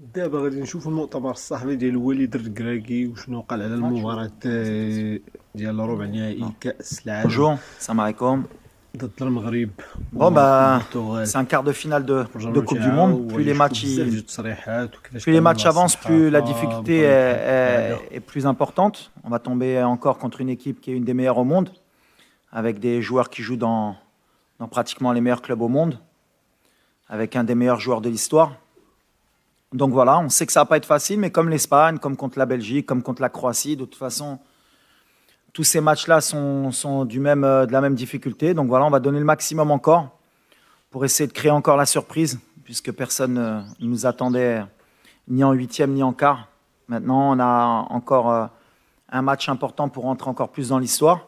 دابا غادي نشوفوا المؤتمر الصحفي ديال وليد الركراكي وشنو قال على المباراة ديال ربع نهائي كأس العالم Bonjour, salam alaikum. ضد المغرب Bon, bah, والبرتغال. c'est un quart de finale de الجمهور Coupe du تاعو Monde. وغادي نشوفوا بزاف ديال التصريحات وكيفاش Plus les تعامل matchs مع avancent, plus la الصحافة difficulté بطريقة هذا. est plus importante. On va tomber encore contre une équipe qui est une des meilleures au monde, avec des joueurs qui jouent dans pratiquement les meilleurs clubs au monde, avec un des meilleurs joueurs de l'histoire. Donc voilà, on sait que ça va pas être facile, mais comme l'Espagne, comme contre la Belgique, comme contre la Croatie, de toute façon, tous ces matchs-là sont de la même difficulté. Donc voilà, on va donner le maximum encore pour essayer de créer encore la surprise, puisque personne ne nous attendait ni en huitième ni en quart. Maintenant, on a encore un match important pour rentrer encore plus dans l'histoire.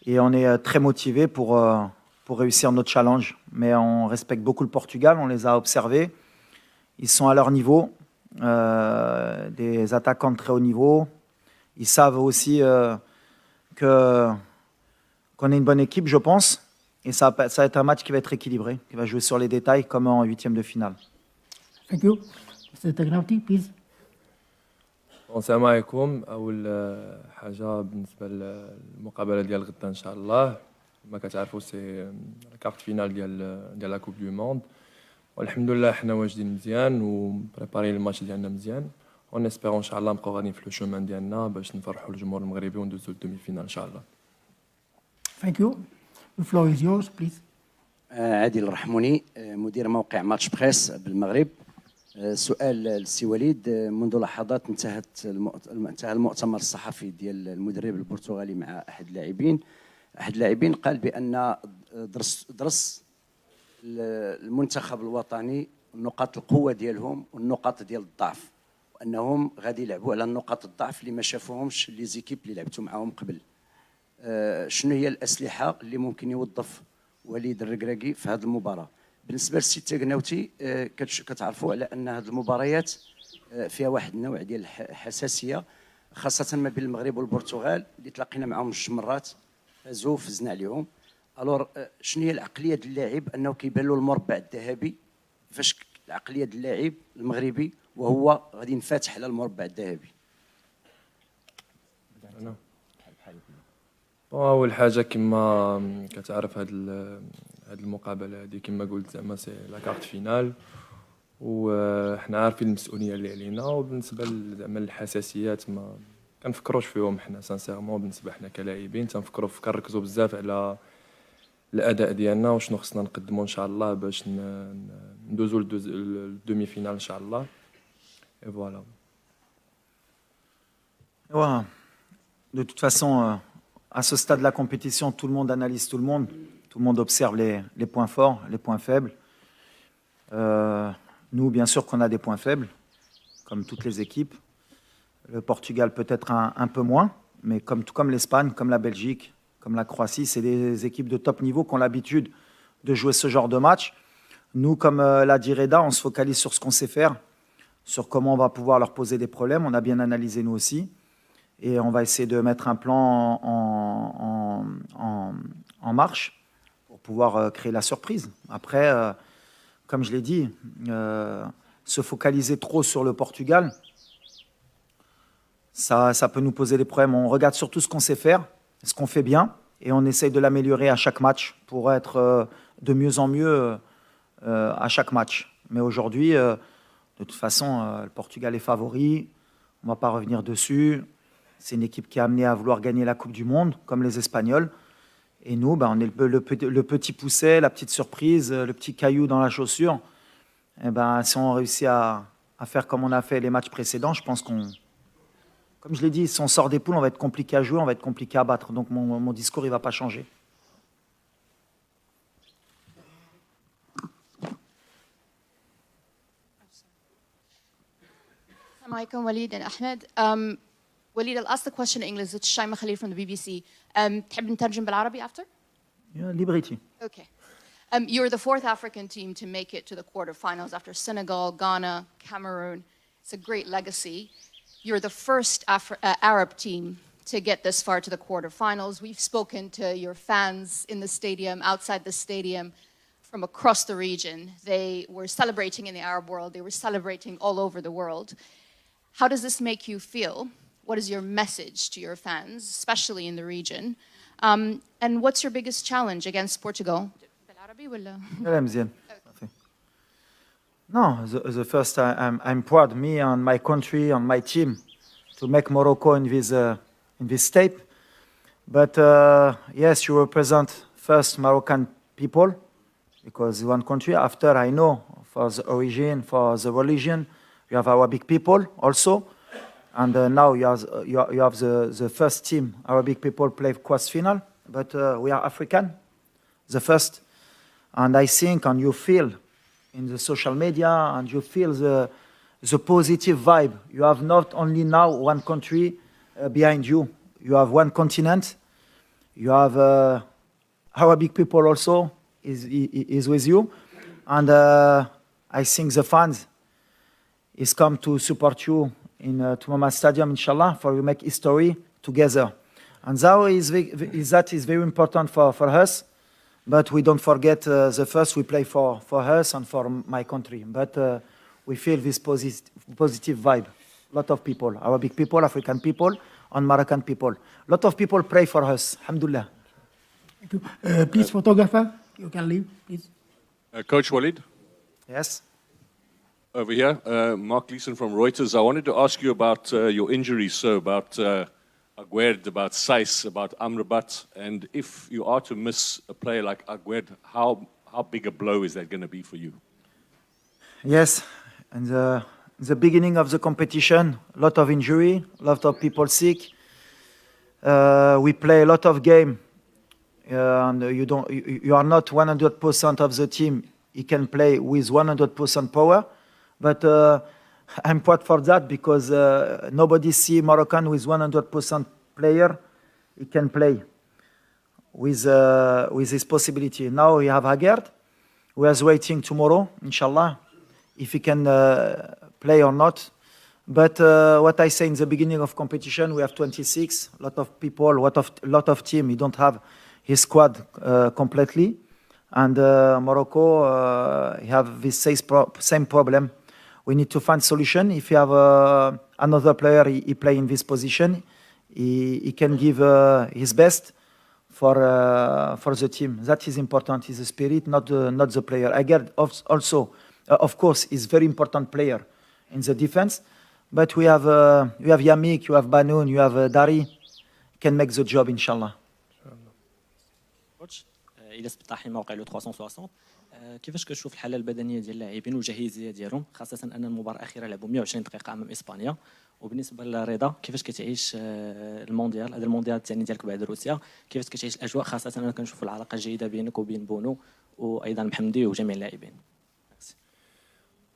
Et on est très motivé pour réussir notre challenge. Mais on respecte beaucoup le Portugal, on les a observés. Ils sont à leur niveau, des attaquants de très haut niveau. Ils savent aussi qu'on est une bonne équipe, je pense. Et ça va être un match qui va être équilibré, qui va jouer sur les détails comme en huitième de finale. Thank you. Mr. Tagnauti, please. السلام عليكم. اول حاجه بالنسبه للمقابله ديال غدا ان شاء الله، ما كتعرفوا سي كارت فينال ديال لا كوب دو موند، والحمد لله حنا واجدين مزيان وبريبارين الماتش ديالنا مزيان، ونسبيرون ان شاء الله نبقاو غاديين في لو شومان ديالنا باش نفرحوا الجمهور المغربي وندوزو للدومي فينال ان شاء الله. Thank you. The floor is yours, please. عادل الرحموني، مدير موقع ماتش بريس بالمغرب. سؤال للسي وليد. منذ لحظات انتهى المؤتمر الصحفي ديال المدرب البرتغالي مع احد اللاعبين قال بان درس المنتخب الوطني نقاط القوه ديالهم والنقاط ديال الضعف، وانهم غادي يلعبوا على نقاط الضعف اللي ما شافوهمش لي زيكيب اللي لعبتوا معاهم قبل. شنو هي الاسلحه اللي ممكن يوظف وليد الركراكي في هذه المباراه؟ بالنسبه للسي تاغناوتي، كتعرفوا على ان هذه المباريات فيها واحد النوع ديال الحساسيه، خاصه ما بين المغرب والبرتغال اللي تلاقينا معهم 2 مرات، فازوا فزنا عليهم. الور شنو هي العقليه ديال اللاعب انه كيبان له المربع الذهبي؟ كيفاش العقليه ديال اللاعب المغربي وهو غادي ينفتح على المربع الذهبي؟ اول حاجه كما كتعرف هاد المقابله هذه كما قلت زعما سي لا كارت فينال، وحنا عارفين المسؤوليه اللي علينا، وبالنسبه زعما الحساسيات ما كنفكروش فيهم حنا سانسيرمون. بالنسبه حنا كلاعبين كنركزوا بزاف على الاداء ديالنا وشنو خصنا نقدموا ان شاء الله باش ندوزو للدومي فينال ان شاء الله. اي فوالا. Voilà. De toute façon, à ce stade de la compétition, tout le monde analyse tout le monde observe les points forts, les points faibles. Nous, bien sûr qu'on a des points faibles, comme toutes les équipes. Le Portugal peut-être un peu moins, mais tout comme l'Espagne, comme la Belgique, comme la Croatie, c'est des équipes de top niveau qui ont l'habitude de jouer ce genre de match. Nous, comme l'a dit Reda, on se focalise sur ce qu'on sait faire, sur comment on va pouvoir leur poser des problèmes. On a bien analysé nous aussi. Et on va essayer de mettre un plan en marche pour pouvoir créer la surprise. Après, comme je l'ai dit, se focaliser trop sur le Portugal, ça peut nous poser des problèmes. On regarde surtout ce qu'on sait faire, ce qu'on fait bien, et on essaye de l'améliorer à chaque match pour être de mieux en mieux à chaque match. Mais aujourd'hui, de toute façon, le Portugal est favori, on ne va pas revenir dessus. C'est une équipe qui est amenée à vouloir gagner la Coupe du Monde, comme les Espagnols. Et nous, on est le petit pousset, la petite surprise, le petit caillou dans la chaussure. Et si on réussit à faire comme on a fait les matchs précédents, je pense comme je l'ai dit, si on sort des poules, on va être compliqué à jouer, on va être compliqué à battre. Donc mon discours, il ne va pas changer. Assalamu alaikum, Walid and Ahmed. Walid, I'll ask the question in English. It's Shaima Khalil from the BBC. تحب نترجم بالعربي after? Yeah, liberty. Okay. You're the 4th African team to make it to the quarterfinals after Senegal, Ghana, Cameroon. It's a great legacy. You're the first Arab team to get this far to the quarterfinals. We've spoken to your fans in the stadium, outside the stadium. from across the region. They were celebrating in the Arab world. They were celebrating all over the world. How does this make you feel? What is your message to your fans, especially in the region? And what's your biggest challenge against Portugal? بالعربي ولا؟ لا مزيان. No, the first I'm proud, me and my country and my team, to make Morocco in this state. But yes, you represent first Moroccan people, because one country. After, I know for the origin, for the religion, you have Arabic people also. And now you have the first team, Arabic people play quarter final. But we are African, the first. And I think, and you feel in the social media, and you feel the positive vibe. You have not only now one country behind you. You have one continent. You have Arabic people also is with you. And I think the fans is come to support you in Tumama Stadium, inshallah, for we make history together. And that is very important for us. But we don't forget the first we play for us and for my country. But we feel this positive vibe. A lot of people, Arabic people, African people, and Moroccan people. A lot of people pray for us. Alhamdulillah. Thank you. Please, photographer, you can leave, please. Coach Walid, Yes. over here. Mark Gleeson from Reuters. I wanted to ask you about your injuries, so about Aguerd, about Saiss, about Amrabat, and if you are to miss a player like Aguerd, how big a blow is that going to be for you? Yes. And the beginning of the competition, a lot of injury, a lot of people sick. We play a lot of game, and you are not 100% of the team. You can play with 100% power, but I'm proud for that, because nobody see Moroccan with 100% player. He can play with his possibility. Now we have Aguerd. We are waiting tomorrow, inshallah, if he can play or not. But what I say in the beginning of competition, we have 26, a lot of people, lot of team. He don't have his squad completely, and Morocco have this same problem. We need to find solution. If you have another player, he play in this position, he can give his best for the team. That is important. Is the spirit, not the player. Aguerd also, of course, is very important player in the defense. But you have Yamik, you have Banoun, you have Dari, can make the job, inshallah. كوتش الياس بالطاحي موقع لو 360 كيفاش كتشوف الحاله البدنيه ديال اللاعبين والجاهزيه ديالهم، خاصه ان المباراه الاخيره لعبوا 120 دقيقه امام اسبانيا؟ وبالنسبه لرضا، كيفاش كتعيش المونديال، هذا المونديال الثاني ديالك بعد روسيا، كيفاش كتعيش الاجواء، خاصه انا كنشوفوا العلاقه الجيده بينك وبين بونو وايضا محمدي وجميع اللاعبين؟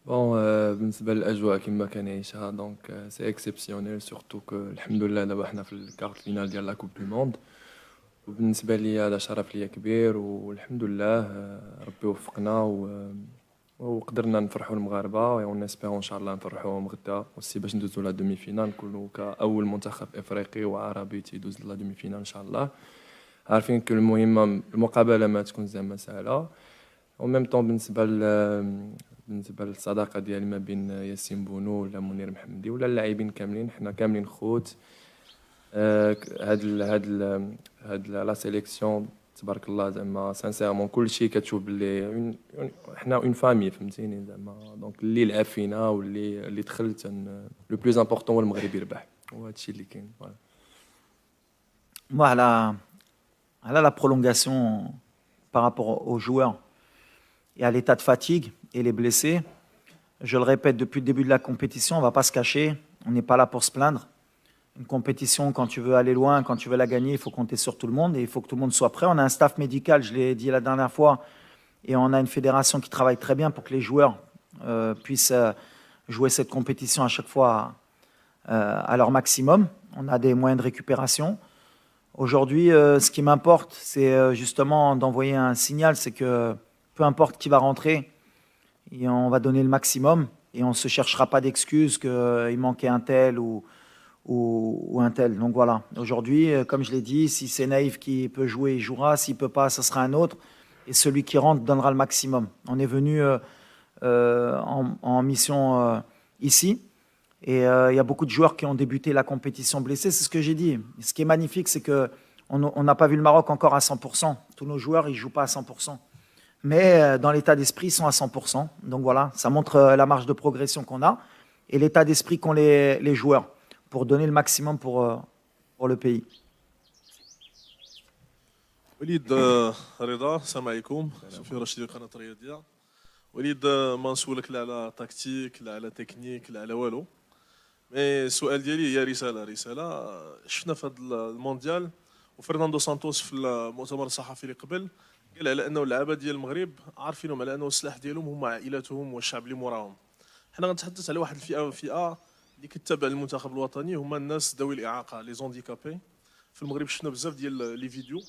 بون بالنسبه للاجواء كما كنعيشها دونك سي اكسيبسيونيل، سورتو كو الحمد لله دابا حنا في الكارت فينال ديال لا كوب دو موند، وبالنسبه لي هذا شرف ليا كبير، والحمد لله ربي وفقنا وقدرنا نفرحوا المغاربه، ونسبيرو ان شاء الله نفرحوهم غدا وسي باش ندوزو لا دومي فينال، نكونوا كاول منتخب افريقي وعربي تيدوز لا دومي فينال ان شاء الله. عارفين كو المهمه المقابله ما تكون زعما سهله، و ميم طون بالنسبه للصداقه ديالي ما بين ياسين بونو ولا منير محمدي ولا اللاعبين كاملين، حنا كاملين خوت. هاد لا سيليكسيون تبارك الله زعما سانسيرمون كلشي كتشوف بلي حنا اون فامي، فهمتيني زعما دونك اللي لعب فينا واللي دخلت لو بلوز امبورطون هو المغرب يربح، وهذا الشيء اللي كاين. Moi, à la prolongation par rapport aux joueurs et à l'état de fatigue et les blessés, je le répète depuis le début de la compétition, on ne va pas se cacher, on n'est pas là pour se plaindre. Une compétition, quand tu veux aller loin, quand tu veux la gagner, il faut compter sur tout le monde et il faut que tout le monde soit prêt. On a un staff médical, je l'ai dit la dernière fois, et on a une fédération qui travaille très bien pour que les joueurs puissent jouer cette compétition à chaque fois à leur maximum. On a des moyens de récupération. Aujourd'hui, ce qui m'importe, c'est justement d'envoyer un signal, c'est que peu importe qui va rentrer, et on va donner le maximum et on ne se cherchera pas d'excuses qu'il manquait un tel ou un tel. Donc voilà, aujourd'hui, comme je l'ai dit, si c'est Naïf qui peut jouer, il jouera. S'il ne peut pas, ce sera un autre. et celui qui rentre donnera le maximum. On est venu en mission ici, et il y a beaucoup de joueurs qui ont débuté la compétition blessés, c'est ce que j'ai dit. Ce qui est magnifique, c'est qu'on n'a pas vu le Maroc encore à 100%. Tous nos joueurs, ils ne jouent pas à 100%. Mais dans l'état d'esprit, ils sont à 100%. Donc voilà, ça montre la marge de progression qu'on a et l'état d'esprit qu'ont les joueurs pour donner le maximum pour le pays. وليد رضا السلام عليكم سفير رشيد قناه الرياضيه وليد ما نسولك لا على تكتيك لا على تكنيك لا على والو مي السؤال ديالي هي رساله شفنا في هذا المونديال وفرناندو سانتوس في المؤتمر الصحفي اللي قبل قال على انه اللعابه ديال المغرب عارفينهم على انه السلاح ديالهم هما عائلاتهم والشعب اللي موراهم. حنا غنتحدث على واحد الفئه اللي كتتابع المنتخب الوطني هما الناس ذوي الاعاقه لي زونديكابي. في المغرب شفنا بزاف ديال لي فيديو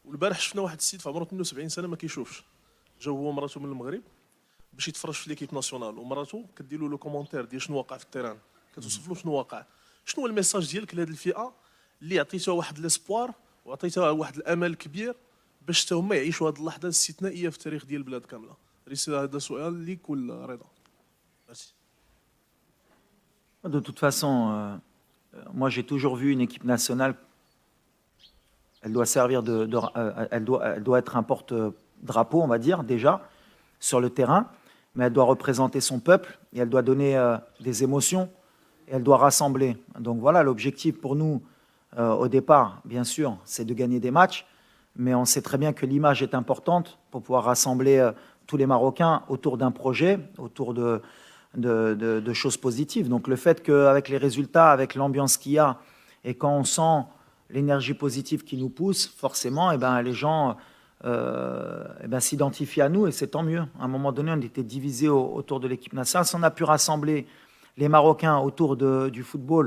والبارح شفنا واحد السيد في عمره 72 سنه ما كيشوفش جا هو ومراته من المغرب باش يتفرج في ليكيب ناسيونال ومراته كدير له لو كومونتير ديال شنو واقع في التيران كتوصف له شنو واقع. شنو هو الميساج ديالك لهذه الفئه اللي عطيتوها واحد ليسبوار وعطيتوها واحد الامل كبير باش حتى هما يعيشوا هذه اللحظه الاستثنائيه في التاريخ ديال البلاد كامله؟ رساله هذا سؤال ليك ولا رضا؟ ميرسي. De toute façon, moi j'ai toujours vu une équipe nationale, elle doit servir elle doit être un porte-drapeau, on va dire, déjà, sur le terrain, mais elle doit représenter son peuple et elle doit donner des émotions et elle doit rassembler. Donc voilà, l'objectif pour nous, au départ, bien sûr, c'est de gagner des matchs, mais on sait très bien que l'image est importante pour pouvoir rassembler tous les Marocains autour d'un projet, autour de choses positives. Donc le fait qu'avec les résultats, avec l'ambiance qu'il y a, et quand on sent l'énergie positive qui nous pousse, forcément, les gens s'identifient à nous et c'est tant mieux. À un moment donné, on était divisés autour de l'équipe nationale. Si on a pu rassembler les Marocains autour du football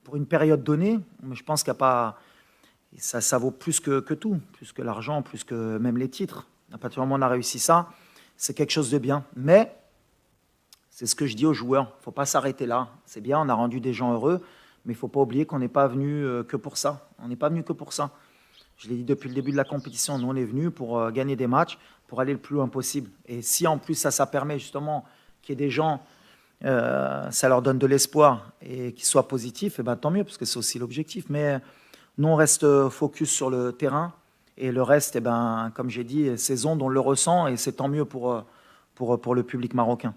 pour une période donnée, je pense qu'il n'y a pas... Ça vaut plus que tout, plus que l'argent, plus que même les titres. À partir du moment où on a réussi ça, c'est quelque chose de bien. Mais c'est ce que je dis aux joueurs, il ne faut pas s'arrêter là. C'est bien, on a rendu des gens heureux, mais il ne faut pas oublier qu'on n'est pas venu que pour ça. On n'est pas venu que pour ça. Je l'ai dit depuis le début de la compétition, nous on est venu pour gagner des matchs, pour aller le plus loin possible. Et si en plus ça permet justement qu'il y ait des gens, ça leur donne de l'espoir et qu'ils soient positifs, tant mieux, parce que c'est aussi l'objectif. Mais nous on reste focus sur le terrain et le reste, comme j'ai dit, ces ondes, on le ressent et c'est tant mieux pour le public marocain.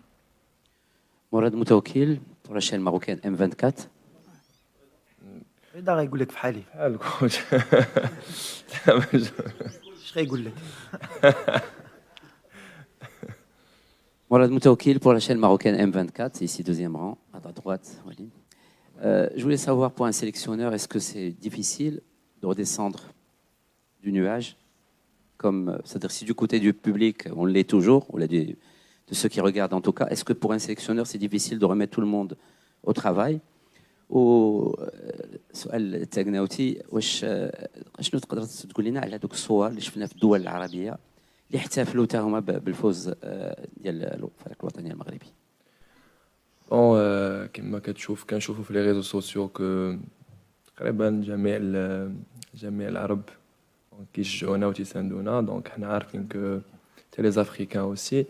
مراد متوكل pour la chaîne marocaine M24. دار يقول لك في حالي بحال كوتش اش غيقول لك Morad Moutaoukil pour la chaîne marocaine M24, ici deuxième rang, à ta droite, Walid. Je voulais savoir pour un sélectionneur, est-ce que c'est difficile de redescendre du nuage c'est-à-dire si du côté du public, on l'est toujours, ou de ceux qui regardent en tout cas, est-ce que pour un sélectionneur c'est difficile de remettre tout le monde au travail? وسؤال التاغناوتي شنو تقدر تقول لنا على دوك الصور اللي شفنا في الدول العربيه اللي احتفلوا حتى هما بالفوز ديال الفريق الوطني المغربي؟ بون كما كنشوفوا في لي ريزو سوسيو كو تقريبا جميع العرب كيشجعونا وتيساندونا. دونك حنا عارفين كو تي لي افريكان اوسي.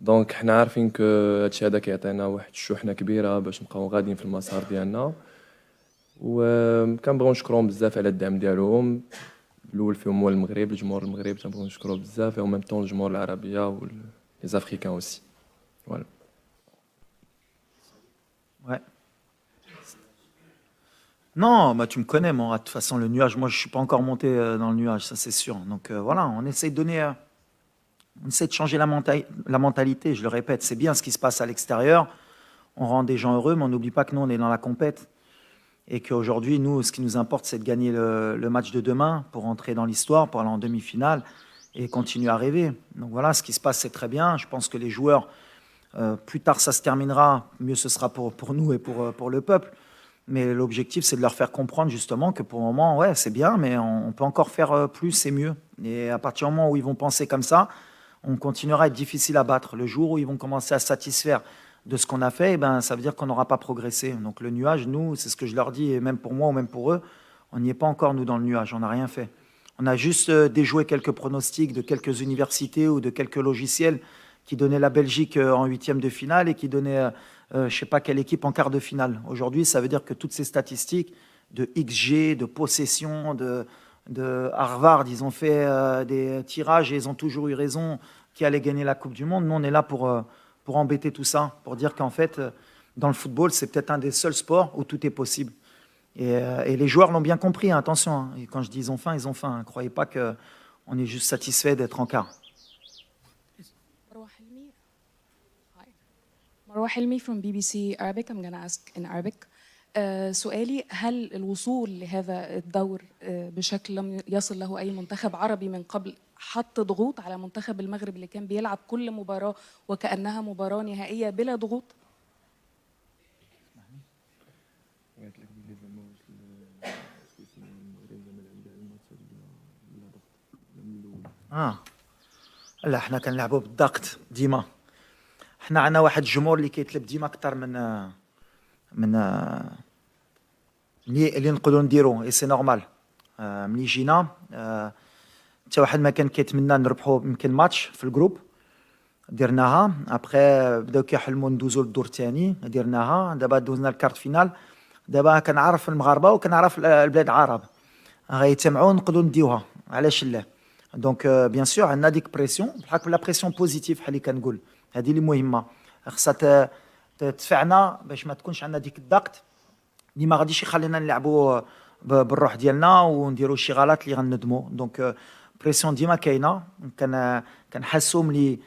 دونك حنا عارفين كو هادشي هذا كيعطينا واحد الشحنه كبيره باش نبقاو غاديين في المسار ديالنا، وكنبغيو نشكرهم بزاف على الدعم ديالهم. الاول فيهم هو المغرب، الجمهور المغربي تنبغيو نشكروه بزاف، وميم طون الجمهور العربيه و لي افريكان اوسي. فوالا. Ouais. Non, tu me connais, moi. De toute façon, le nuage, moi, je ne suis pas encore monté dans le nuage, ça c'est sûr. Donc voilà, on essaie de donner, on essaie de changer la mentalité. Je le répète, c'est bien ce qui se passe à l'extérieur. On rend des gens heureux, mais on n'oublie pas que nous, on est dans la compète. Et qu'aujourd'hui, nous, ce qui nous importe, c'est de gagner le match de demain pour entrer dans l'histoire, pour aller en demi-finale et continuer à rêver. Donc voilà, ce qui se passe, c'est très bien. Je pense que les joueurs, plus tard ça se terminera, mieux ce sera pour nous et pour le peuple. Mais l'objectif, c'est de leur faire comprendre justement que pour le moment, ouais, c'est bien, mais on peut encore faire plus et mieux. Et à partir du moment où ils vont penser comme ça, on continuera à être difficile à battre. Le jour où ils vont commencer à se satisfaire de ce qu'on a fait, eh ben, ça veut dire qu'on n'aura pas progressé. Donc le nuage, nous, c'est ce que je leur dis, et même pour moi ou même pour eux, on n'y est pas encore, nous, dans le nuage, on n'a rien fait. On a juste déjoué quelques pronostics de quelques universités ou de quelques logiciels qui donnaient la Belgique en huitième de finale et qui donnaient je ne sais pas quelle équipe en quart de finale. Aujourd'hui, ça veut dire que toutes ces statistiques de XG, de possession, de Harvard, ils ont fait des tirages et ils ont toujours eu raison qui allait gagner la Coupe du Monde. Nous, on est là pour embêter tout ça, pour dire qu'en fait, dans le football, c'est peut-être un des seuls sports où tout est possible. Et les joueurs l'ont bien compris, hein, attention. Hein. Et quand je dis ils ont faim, ils ont faim. Ne croyez pas qu'on est juste satisfait d'être en quart. مروة حلمي from BBC Arabic. I'm going to ask in Arabic. سؤالي هل الوصول لهذا الدور بشكل لم يصل له أي منتخب عربي من قبل حط ضغوط على منتخب المغرب اللي كان بيلعب كل مباراة وكأنها مباراة نهائية بلا ضغوط؟ لا احنا كنلعبوا بالضغط ديما. احنا عندنا واحد الجمهور اللي كيطلب ديما اكثر من اللي نقدروا نديرو اي سي نورمال. ملي جينا حتى واحد ما كان كيتمنى نربحوا يمكن ماتش في الجروب درناها. ابخي بداو كيحلموا ندوزو للدور الثاني درناها. دابا دوزنا الكارت فينال. دابا كنعرف المغاربه وكنعرف البلاد العرب غيتمعوا نقدروا نديوها علاش لا. دونك بيان سور عندنا ديك بريسيون بحال لا بريسيون بوزيتيف بحال اللي كنقول. هذه اللي مهمه خاصها تدفعنا باش ما تكونش عندنا ديك الضغط اللي ما غاديش يخلينا نلعبوا بالروح ديالنا ونديروا شي غلط اللي غندموا. دونك بريسيون ديما كاينه. كنحسوا ملي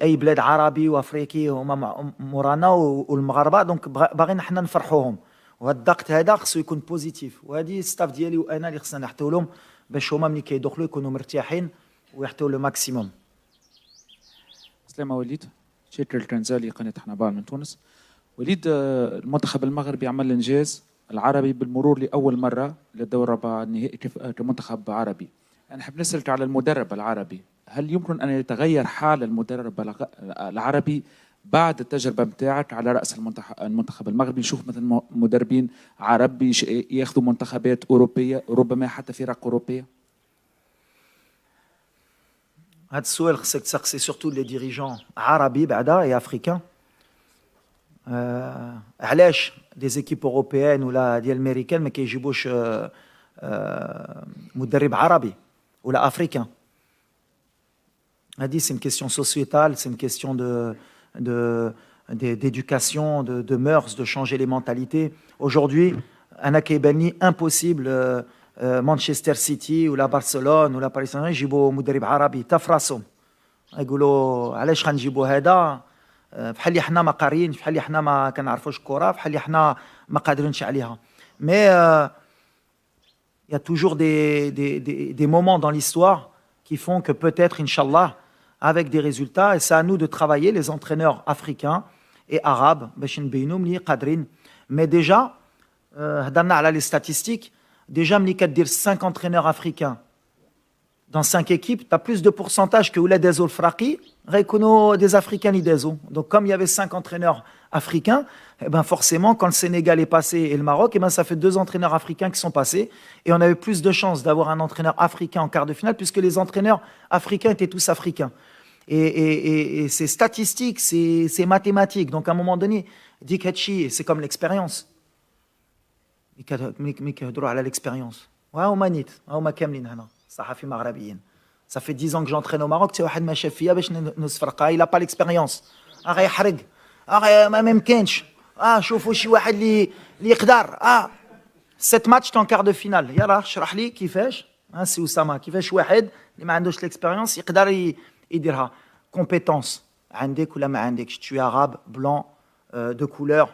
اي بلاد عربي وافريقي هما مورانا والمغاربه دونك باغيين حنا نفرحوهم. وهذا الضغط هذا خصو يكون بوزيتيف. وهذه ستاف ديالي وانا اللي خصنا نحطوا لهم باش هما ملي كيدخلوا يكونوا مرتاحين ويحطوا لو ماكسيموم. سلامة وليد شاكر الكنزالي قناة حنبال من تونس. وليد المنتخب المغربي عمل إنجاز العربي بالمرور لأول مرة للدور ربع النهائي كمنتخب عربي. أنا حاب نسألك على المدرب العربي، هل يمكن أن يتغير حال المدرب العربي بعد التجربة متاعك على رأس المنتخب المغربي؟ نشوف مثلا مدربين عرب ياخذوا منتخبات أوروبية ربما حتى فرق أوروبية. هذا السؤال خصك تسقسي سورتو لي ديريجون عربي بعدا اي افريكان. علاش دي زيكيب اوروبيان ولا ديال امريكان ما كيجيبوش مدرب عربي ولا افريكان؟ هذه سي une question sociétale, c'est une question d'éducation, de mœurs, de changer les mentalités. Aujourd'hui, انا كيبان لي impossible مانشستر سيتي ولا برشلونه ولا باريس سان جيرمان يجيبوا مدرب عربي تا فراسهم. يقولوا علاش غنجيبوا هذا بحال اللي حنا ما قاريين بحال اللي حنا ما كنعرفوش الكره بحال اللي حنا ما قادرينش عليها. مي il y a toujours des moments dans l'histoire qui font que peut-être inchallah avec des résultats et c'est à nous de travailler les entraîneurs africains et arabes باش نبينوا ملي قادرين. مي ديجا هضرنا على لي statistiques. Déjà, ملي كدير 5 entraîneurs africains dans 5 équipes, tu as plus de pourcentage que ولاد دازو الفراقي غيكونوا des africains اللي دازو. Donc comme il y avait 5 entraîneurs africains, eh ben forcément quand le Sénégal est passé et le Maroc, eh ben ça fait 2 entraîneurs africains qui sont passés et on avait plus de chances d'avoir un entraîneur africain en quart de finale puisque les entraîneurs africains étaient tous africains. Et c'est statistique, c'est mathématique. Donc à un moment donné, dik hatchi, c'est comme l'expérience. ملي كيهضروا على ليكسبيريونس وهما نيت هما كاملين هنا صحفي مغربيين. صافي 10 ans que j'entraîne au Maroc. حتى واحد ما شاف فيا باش نصفرقها الا با ليكسبيريونس غيحرق ما ممكنش. شوفوا شي واحد اللي يقدر 7 ماتش كان كار دو فينال. يلا اشرح لي كيفاش سي اسامه كيفاش واحد اللي ما عندوش ليكسبيريونس يقدر يديرها. كومبيتونس عندك ولا ما عندكش tu es arabe blanc de couleur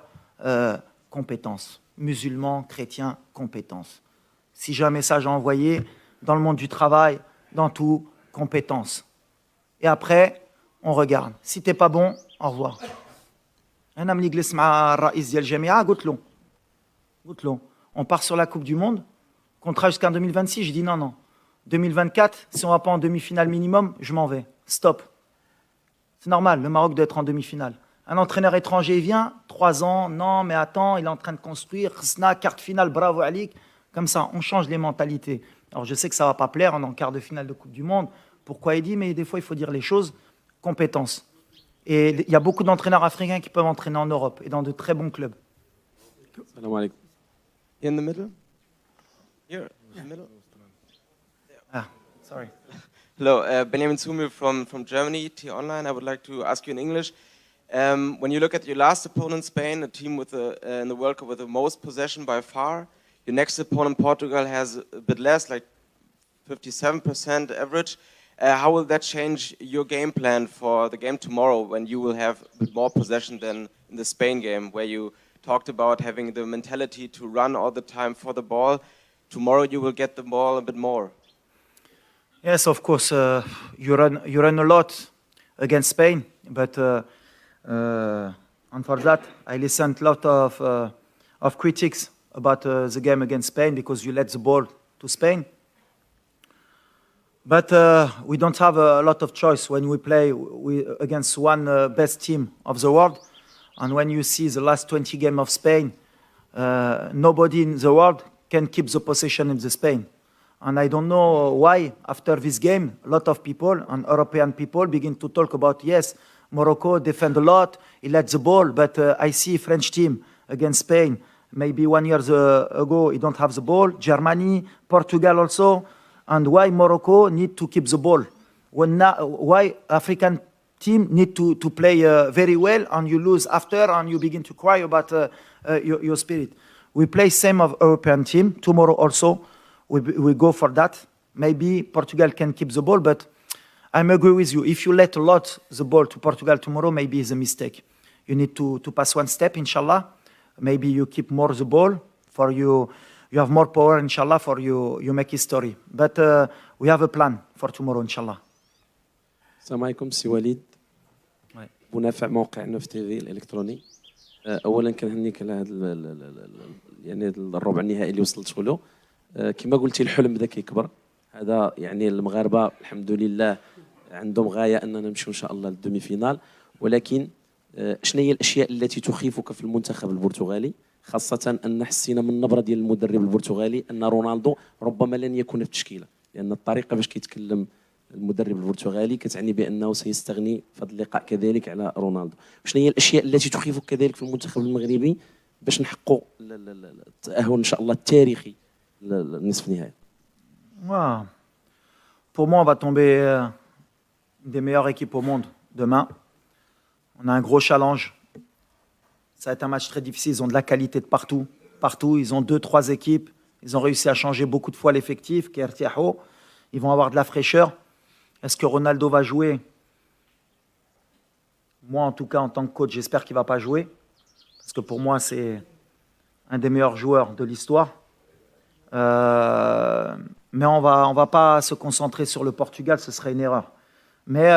compétence musulmans, chrétiens, compétences. Si j'ai un message à envoyer dans le monde du travail, dans tout, compétences. Et après, on regarde. Si t'es pas bon, au revoir. أنا ملي جلست مع الرئيس ديال الجامعة قلت له on part sur la Coupe du Monde, contrat jusqu'en 2026. Je dis non. 2024, si on va pas en demi-finale minimum, je m'en vais. Stop. C'est normal, le Maroc doit être en demi-finale. Un entraîneur étranger vient, 3 ans, non, mais attends, il est en train de construire, carte finale, bravo Alik. Comme ça, on change les mentalités. Alors je sais que ça ne va pas plaire, on est en quart de finale de Coupe du Monde. Pourquoi Eddy? Mais des fois, il faut dire les choses. Compétences. Et il y a beaucoup d'entraîneurs africains qui peuvent entraîner en Europe et dans de très bons clubs. Salam alaikum. In the middle? Here, in the middle. Ah, sorry. Hello, Benjamin Zumir from Germany, T-Online. I would like to ask you in English. When you look at your last opponent, Spain, a team with in the World Cup with the most possession by far, your next opponent, Portugal, has a bit less, like 57% average. How will that change your game plan for the game tomorrow when you will have a bit more possession than in the Spain game, where you talked about having the mentality to run all the time for the ball? Tomorrow you will get the ball a bit more. Yes, of course. You run a lot against Spain, but and for that, I listened a lot of critics about the game against Spain because you let the ball to Spain. But we don't have a lot of choice when we play against one best team of the world. And when you see the last 20 games of Spain, nobody in the world can keep the possession in the Spain. And I don't know why, after this game, a lot of people, and European people, begin to talk about, yes, Morocco defend a lot, he let the ball, but I see French team against Spain, maybe 1 year ago, he don't have the ball, Germany, Portugal also, and why Morocco need to keep the ball? Why African team need to play very well and you lose after and you begin to cry about your spirit? We play same of European team, tomorrow also, we go for that. Maybe Portugal can keep the ball, but I'm agree with you. If you let a lot the ball to Portugal tomorrow, maybe it's a mistake. You need to pass one step, inshallah. Maybe you keep more the ball for you. You have more power, inshallah, for you make history. But we have a plan for tomorrow, inshallah. السلام عليكم سي وليد منافع موقع نوف تي في الالكتروني. اولا كنهنيك على هذا يعني الربع النهائي اللي وصلت له. كما قلتي الحلم بدا كيكبر. هذا يعني المغاربه الحمد لله عندهم غايه اننا نمشيو ان شاء الله للدومي فينال، ولكن شنو هي الاشياء التي تخيفك في المنتخب البرتغالي؟ خاصة أن حسينا من النبرة ديال المدرب البرتغالي أن رونالدو ربما لن يكون في التشكيلة، لأن الطريقة باش كيتكلم المدرب البرتغالي كتعني بأنه سيستغني في هذا اللقاء كذلك على رونالدو. شنو هي الأشياء التي تخيفك كذلك في المنتخب المغربي باش نحققوا التأهل إن شاء الله التاريخي للنصف النهائي؟ Pour moi, on va tomber des meilleures équipes au monde demain. On a un gros challenge. Ça va être un match très difficile. Ils ont de la qualité de partout. Partout, ils ont 2-3 équipes. Ils ont réussi à changer beaucoup de fois l'effectif. Ils vont avoir de la fraîcheur. Est-ce que Ronaldo va jouer? Moi, en tout cas, en tant que coach, j'espère qu'il ne va pas jouer. Parce que pour moi, c'est un des meilleurs joueurs de l'histoire. Mais on va pas se concentrer sur le Portugal, ce serait une erreur. Mais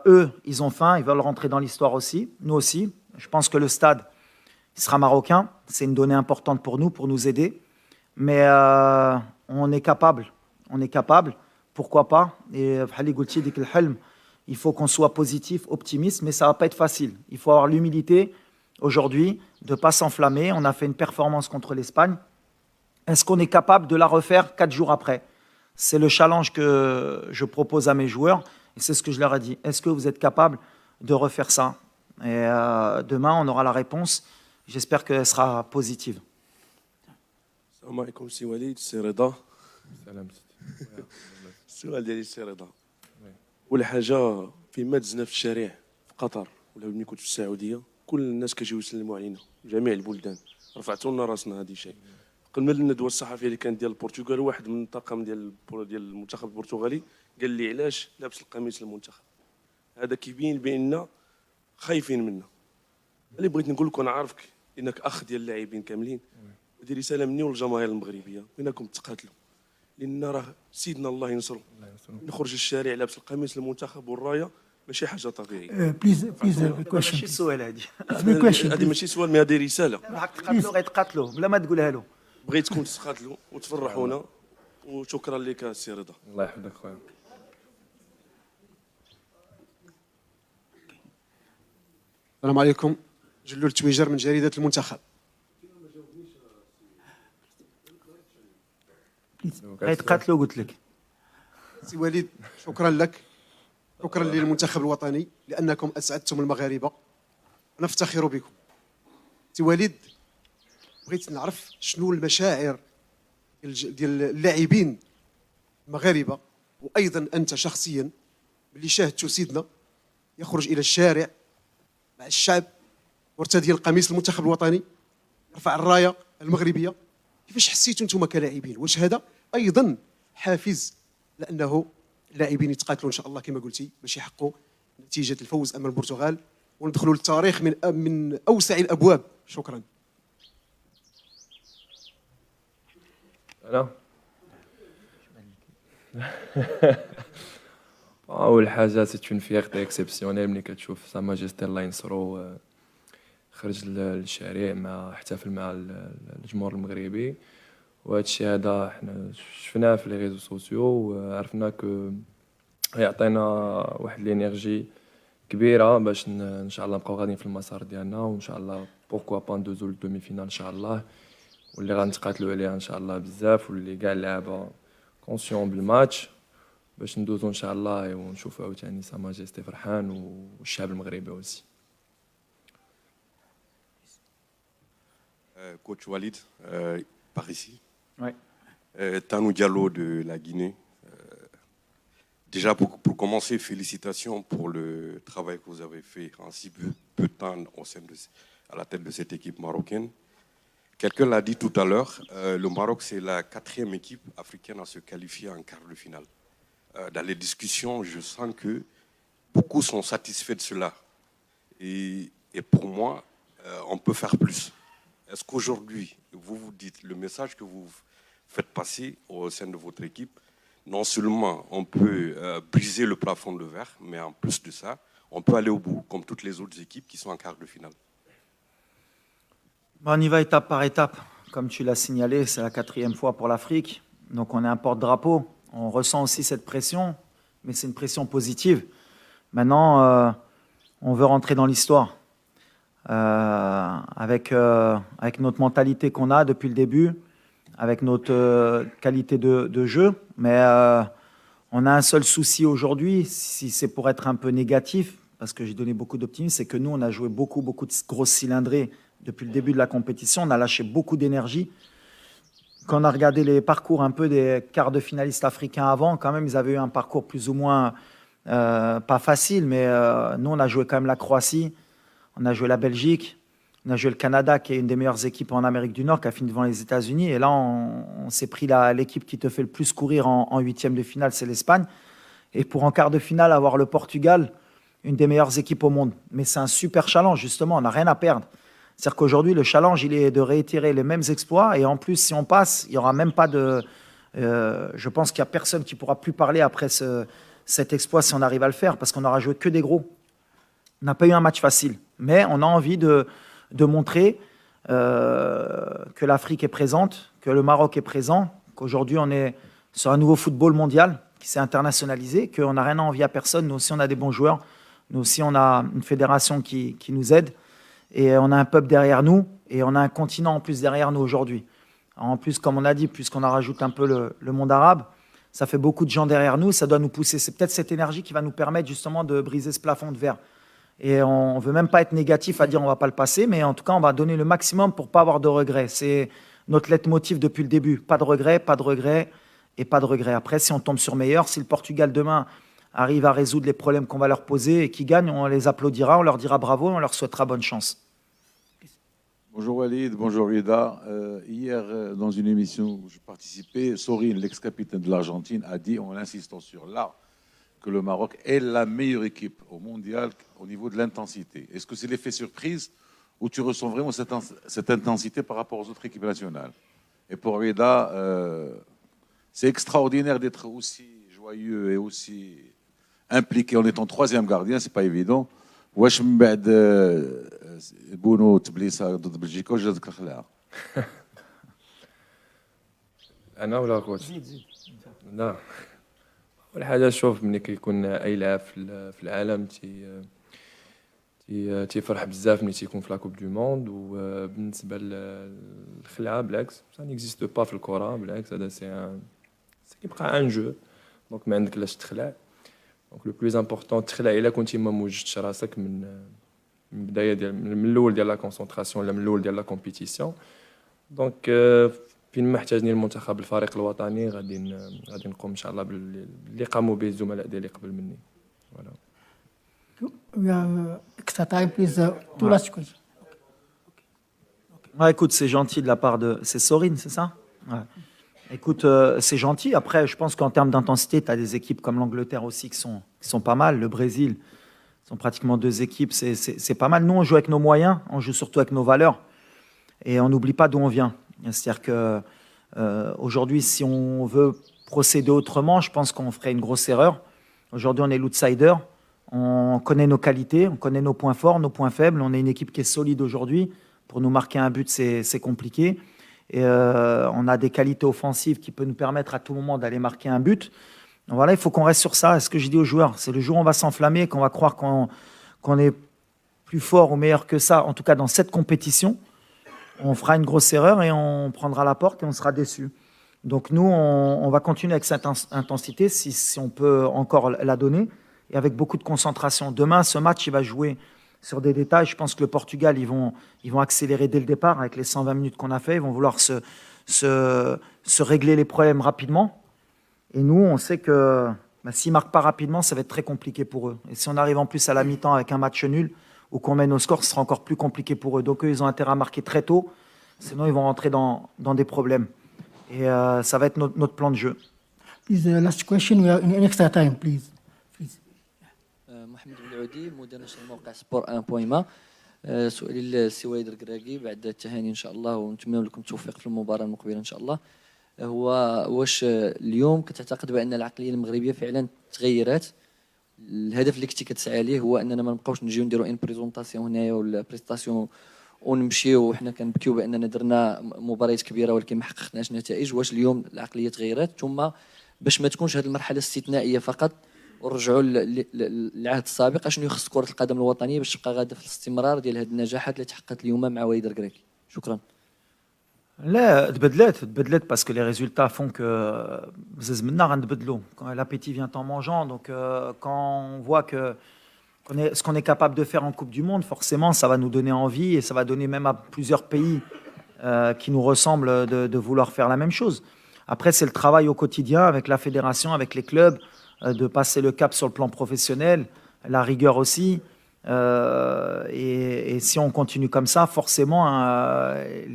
eux, ils ont faim, ils veulent rentrer dans l'histoire aussi. Nous aussi. Je pense que le stade, il sera marocain. C'est une donnée importante pour nous aider. Mais on est capable. On est capable. Pourquoi pas? Et il faut qu'on soit positif, optimiste, mais ça ne va pas être facile. Il faut avoir l'humilité aujourd'hui de ne pas s'enflammer. On a fait une performance contre l'Espagne. Est-ce qu'on est capable de la refaire 4 jours après? C'est le challenge que je propose à mes joueurs. Et c'est ce que je leur ai dit. Est-ce que vous êtes capable de refaire ça? Et demain, on aura la réponse. J'espère qu'elle sera positive. السلام عليكم سي وليد سي رضا. سلام السؤال ديالي سي رضا. أول حاجة فيما دزنا في الشارع في قطر ولا ملي كنت في السعودية كل الناس كيجيو يسلموا علينا جميع البلدان رفعتوا لنا راسنا هذه شيء. قبل ما الندوة الصحفية اللي كانت ديال البرتغال واحد من الطاقم ديال المنتخب البرتغالي قال لي علاش لابس القميص المنتخب. هذا كيبين بأن خايفين منا. اللي بغيت نقول لك انا عارفك انك اخ ديال اللاعبين كاملين ودي رساله مني والجماهير المغربيه انكم تقاتلوا لان راه سيدنا الله ينصرو نخرج الشارع لابس القميص المنتخب والرايه ماشي حاجه طبيعيه. Please question. ماشي سؤال هذه. هذه ماشي سؤال مي هذه رساله. تقاتلوا غيتقاتلوا بلا ما تقولها له. بغيتكم تقاتلوا وتفرحونا وشكرا لك السي رضا. الله يحفظك خويا. السلام عليكم. جلول تويجر من جريدة المنتخب. غيتقاتلوا قلت لك. سي وليد شكرا لك، شكرا للمنتخب الوطني لانكم اسعدتم المغاربه، نفتخر بكم. سي وليد بغيت نعرف شنو المشاعر ديال اللاعبين المغاربه وايضا انت شخصيا اللي شاهدتوا سيدنا يخرج الى الشارع مع الشعب مرتديا القميص المنتخب الوطني يرفع الرايه المغربيه. كيفاش حسيتوا انتم كلاعبين؟ واش هذا ايضا حافز لانه اللاعبين يتقاتلوا ان شاء الله كما قلتي باش يحققوا نتيجه الفوز امام البرتغال وندخلوا للتاريخ من اوسع الابواب؟ شكرا. أنا أول حاجة سيت اون فيغتي اكسبسيونيل ملي كتشوف سا ماجيستي الله ينصرو خرج للشارع مع احتفل مع الجمهور المغربي، وهذا الشيء هذا حنا شفناه في لي ريزو سوسيو وعرفنا كو يعطينا واحد الانرجي كبيره باش ان شاء الله نبقاو غاديين في المسار ديالنا، وان شاء الله بوركوا با ندوزو للدومي فينال ان شاء الله، واللي غنتقاتلوا عليها ان شاء الله بزاف، واللي كاع اللعابه كونسيون بالماتش باش ندوزو ان شاء الله ونشوفوا عاوتاني سا ماجيستي فرحان والشعب المغربي aussi. Coach Walid, par ici. Ouais. Tanou Diallo de la Guinée. Déjà, pour commencer, félicitations pour le travail que vous avez fait en si peu de temps à la tête de cette équipe marocaine. Quelqu'un l'a dit tout à l'heure, le Maroc, c'est la 4e équipe africaine à se qualifier en quart de finale. Dans les discussions, je sens que beaucoup sont satisfaits de cela. Et pour moi, on peut faire plus. Est-ce qu'aujourd'hui, vous vous dites, le message que vous faites passer au sein de votre équipe, non seulement on peut briser le plafond de verre, mais en plus de ça, on peut aller au bout, comme toutes les autres équipes qui sont en quart de finale? On y va étape par étape. Comme tu l'as signalé, c'est la 4e fois pour l'Afrique. Donc on est un porte-drapeau. On ressent aussi cette pression, mais c'est une pression positive. Maintenant, on veut rentrer dans l'histoire. Avec notre mentalité qu'on a depuis le début, avec notre qualité de jeu. Mais on a un seul souci aujourd'hui, si c'est pour être un peu négatif, parce que j'ai donné beaucoup d'optimisme, c'est que nous, on a joué beaucoup de grosses cylindrées depuis le début de la compétition. On a lâché beaucoup d'énergie. Quand on a regardé les parcours un peu des quarts de finalistes africains avant, quand même, ils avaient eu un parcours plus ou moins pas facile, mais nous, on a joué quand même la Croatie, on a joué la Belgique, on a joué le Canada, qui est une des meilleures équipes en Amérique du Nord, qui a fini devant les États-Unis. Et là, on s'est pris l'équipe qui te fait le plus courir en 8e de finale, c'est l'Espagne. Et pour en quart de finale, avoir le Portugal, une des meilleures équipes au monde. Mais c'est un super challenge, justement, on n'a rien à perdre. C'est-à-dire qu'aujourd'hui, le challenge, il est de réitérer les mêmes exploits. Et en plus, si on passe, il n'y aura même pas de... je pense qu'il n'y a personne qui ne pourra plus parler après cet exploit si on arrive à le faire, parce qu'on n'aura joué que des gros. On n'a pas eu un match facile. Mais on a envie de montrer que l'Afrique est présente, que le Maroc est présent, qu'aujourd'hui, on est sur un nouveau football mondial qui s'est internationalisé, qu'on n'a rien à envier à personne. Nous aussi, on a des bons joueurs. Nous aussi, on a une fédération qui nous aide. Et on a un peuple derrière nous, et on a un continent en plus derrière nous aujourd'hui. En plus, comme on a dit, puisqu'on en rajoute un peu le monde arabe, ça fait beaucoup de gens derrière nous, ça doit nous pousser. C'est peut-être cette énergie qui va nous permettre justement de briser ce plafond de verre. Et on ne veut même pas être négatif à dire on ne va pas le passer, mais en tout cas, on va donner le maximum pour ne pas avoir de regrets. C'est notre leitmotiv depuis le début. Pas de regrets, pas de regrets et pas de regrets. Après, si on tombe sur meilleur, si le Portugal demain arrive à résoudre les problèmes qu'on va leur poser et qui gagnent, on les applaudira, on leur dira bravo et on leur souhaitera bonne chance. Bonjour Walid, bonjour Rida. Hier, dans une émission où je participais, Sorin, l'ex-capitaine de l'Argentine, a dit, en insistant sur là, que le Maroc est la meilleure équipe au mondial au niveau de l'intensité. Est-ce que c'est l'effet surprise ou tu ressens vraiment cette intensité par rapport aux autres équipes nationales? Et pour Rida, c'est extraordinaire d'être aussi joyeux et aussi impliqué en étant 3e gardien, c'est pas évident. واش من بعد بونو تبليسه ضد بلجيكا واش جاتك الخلاعه؟ انا ولا كوتش؟ لا اول حاجه شوف ملي كيكون اي لاعب في العالم تيفرح بزاف ملي تيكون في لاكوب دو موند. وبالنسبه للخلعه بالعكس سا نيكزيست با في الكره، بالعكس هذا كيبقى ان جو دونك ما عندك لاش تخلع دونك لو بلوز امبورطون تخلع الا كنتي ما موجدتش راسك من البدايه ديال من الاول ديال لا كونسونطراسيون ولا من الاول ديال لا كومبيتيسيون دونك فين ما احتاجني المنتخب الفريق الوطني غادي نقوم ان شاء الله باللي قاموا به الزملاء ديالي قبل مني فوالا. We have extra time, please. Two last questions. Ouais, écoute, c'est gentil de la part de... C'est Sorine, c'est ça? Ouais. Écoute, c'est gentil. Après, je pense qu'en termes d'intensité, tu as des équipes comme l'Angleterre aussi qui sont pas mal. Le Brésil, sont pratiquement deux équipes. C'est pas mal. Nous, on joue avec nos moyens. On joue surtout avec nos valeurs. Et on n'oublie pas d'où on vient. C'est-à-dire que aujourd'hui, si on veut procéder autrement, je pense qu'on ferait une grosse erreur. Aujourd'hui, on est l'outsider. On connaît nos qualités, on connaît nos points forts, nos points faibles. On est une équipe qui est solide aujourd'hui. Pour nous marquer un but, c'est compliqué. Et on a des qualités offensives qui peuvent nous permettre à tout moment d'aller marquer un but. Donc voilà, il faut qu'on reste sur ça. Et ce que je dis aux joueurs, c'est le jour où on va s'enflammer, qu'on va croire qu'on est plus fort ou meilleur que ça, en tout cas dans cette compétition, on fera une grosse erreur et on prendra la porte et on sera déçu. Donc nous, on va continuer avec cette intensité, si on peut encore la donner, et avec beaucoup de concentration. Demain, ce match, il va jouer sur des détails. Je pense que le Portugal, ils vont accélérer dès le départ avec les 120 minutes qu'on a fait. Ils vont vouloir se régler les problèmes rapidement. Et nous, on sait que s'ils ne marquent pas rapidement, ça va être très compliqué pour eux. Et si on arrive en plus à la mi-temps avec un match nul ou qu'on mène au score, ce sera encore plus compliqué pour eux. Donc eux, ils ont intérêt à marquer très tôt. Sinon, ils vont rentrer dans des problèmes. Et ça va être notre plan de jeu. Please, last question. We are in extra time, please. محمد بالعودي مدير نشر موقع سبور 1.ما. سؤالي للسي وليد الكراكي بعد التهاني ان شاء الله ونتمنى لكم التوفيق في المباراه المقبله ان شاء الله. هو واش اليوم كتعتقد بان العقليه المغربيه فعلا تغيرات؟ الهدف اللي كنتي كتسعى ليه هو اننا ما نبقاوش نجيو نديروا ان بريزونطاسيون هنايا ولا بريستاسيون ونمشيو وحنا كنبكيو باننا درنا مباريات كبيره ولكن ما حققناش نتائج. واش اليوم العقليه تغيرات؟ ثم باش ما تكونش هذه المرحله استثنائيه فقط ورجعوا للعهد السابق، اشنو يخص كره القدم الوطنيه باش تبقى غاده في الاستمرار ديال هذه النجاحات اللي تحققت اليوم مع وليد الكراكي؟ شكرا. لا تبدلت parce que les résultats font que quand l'appétit vient en mangeant. Donc quand on voit ce qu'on est capable de faire en Coupe du Monde, forcément ça va nous donner envie et ça va donner même à plusieurs pays qui nous ressemblent de vouloir faire la même chose. Après, c'est le travail au quotidien avec la fédération, avec les clubs, de passer le cap sur le plan professionnel, la rigueur aussi. Et si on continue comme ça, forcément,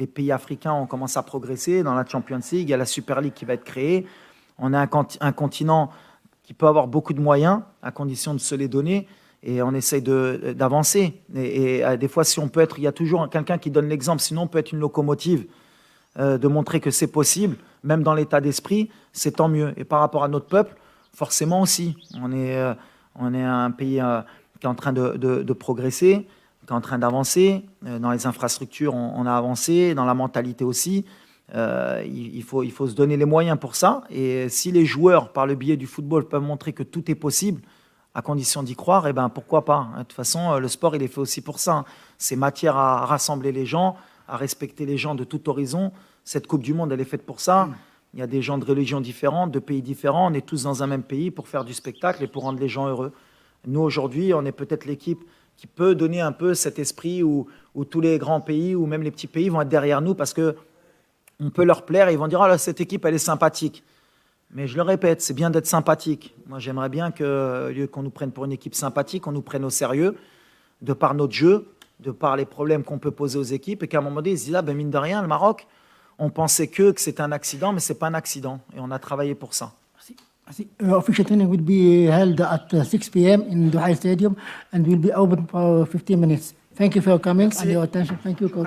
les pays africains, on commence à progresser. Dans la Champions League, il y a la Super League qui va être créée. On a un continent qui peut avoir beaucoup de moyens, à condition de se les donner. Et on essaye d'avancer. Et des fois, si on peut être... Il y a toujours quelqu'un qui donne l'exemple. Sinon, on peut être une locomotive, de montrer que c'est possible. Même dans l'état d'esprit, c'est tant mieux. Et par rapport à notre peuple, forcément aussi. On est un pays... qui est en train de progresser, qui est en train d'avancer. Dans les infrastructures, on a avancé, dans la mentalité aussi. Il faut se donner les moyens pour ça. Et si les joueurs, par le biais du football, peuvent montrer que tout est possible, à condition d'y croire, eh ben, pourquoi pas. De toute façon, le sport, il est fait aussi pour ça. C'est matière à rassembler les gens, à respecter les gens de tout horizon. Cette Coupe du Monde, elle est faite pour ça. Il y a des gens de religions différentes, de pays différents. On est tous dans un même pays pour faire du spectacle et pour rendre les gens heureux. Nous, aujourd'hui, on est peut-être l'équipe qui peut donner un peu cet esprit où tous les grands pays ou même les petits pays vont être derrière nous parce qu'on peut leur plaire et ils vont dire « Ah là, cette équipe, elle est sympathique ». Mais je le répète, c'est bien d'être sympathique. Moi, j'aimerais bien qu'au lieu qu'on nous prenne pour une équipe sympathique, on nous prenne au sérieux, de par notre jeu, de par les problèmes qu'on peut poser aux équipes et qu'à un moment donné, ils se disent « Ah ben mine de rien, le Maroc, on pensait que c'était un accident, mais ce n'est pas un accident. » Et on a travaillé pour ça. Official training will be held at 6 p.m. in Duhai Stadium and will be open for 15 minutes. Thank you for your coming and your attention. Thank you, Coach.